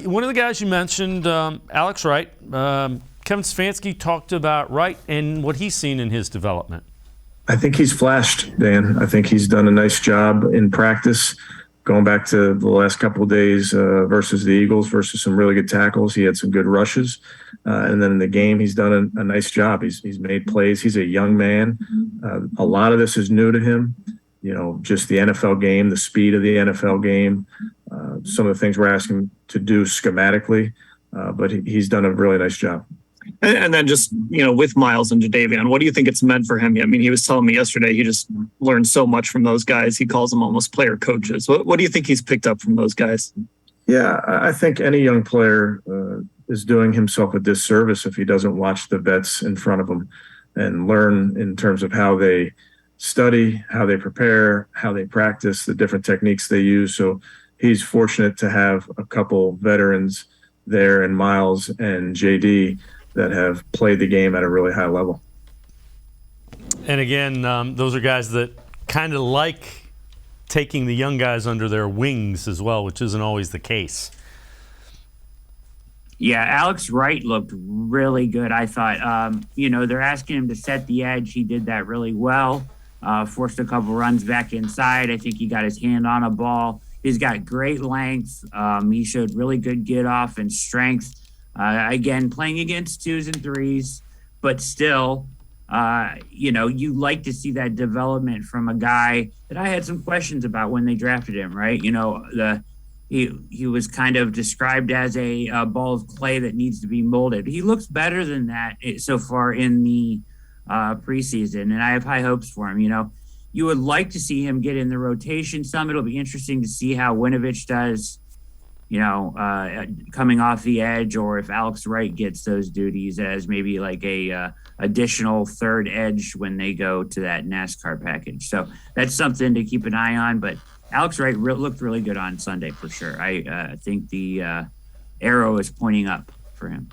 One of the guys you mentioned, Alex Wright, Kevin Stefanski talked about Wright and what he's seen in his development. I think he's flashed, Dan. I think he's done a nice job in practice. Going back to the last couple of days versus the Eagles, versus some really good tackles. He had some good rushes. And then in the game, he's done a nice job. He's made plays. He's a young man. A lot of this is new to him. You know, just the NFL game, the speed of the NFL game, some of the things we're asking him to do schematically. But he's done a really nice job. And then just, you know, with Miles and Jadeveon, what do you think it's meant for him? I mean, he was telling me yesterday he just learned so much from those guys. He calls them almost player coaches. What do you think he's picked up from those guys? Yeah, I think any young player is doing himself a disservice if he doesn't watch the vets in front of him and learn in terms of how they study, how they prepare, how they practice, the different techniques they use. So he's fortunate to have a couple veterans there in Miles and JD that have played the game at a really high level. And again, those are guys that kind of like taking the young guys under their wings as well, which isn't always the case. Yeah, Alex Wright looked really good, I thought. You know, they're asking him to set the edge. He did that really well. Forced a couple runs back inside. I think he got his hand on a ball. He's got great length. He showed really good get off and strength. Again, playing against 2s and 3s, but still, you know, you like to see that development from a guy that I had some questions about when they drafted him, right? You know, he was kind of described as a ball of clay that needs to be molded. He looks better than that so far in the preseason, and I have high hopes for him. You know, you would like to see him get in the rotation some. It'll be interesting to see how Winovich does, you know, coming off the edge, or if Alex Wright gets those duties as maybe like a additional third edge when they go to that NASCAR package. So that's something to keep an eye on. But Alex Wright looked really good on Sunday for sure. I think the arrow is pointing up for him.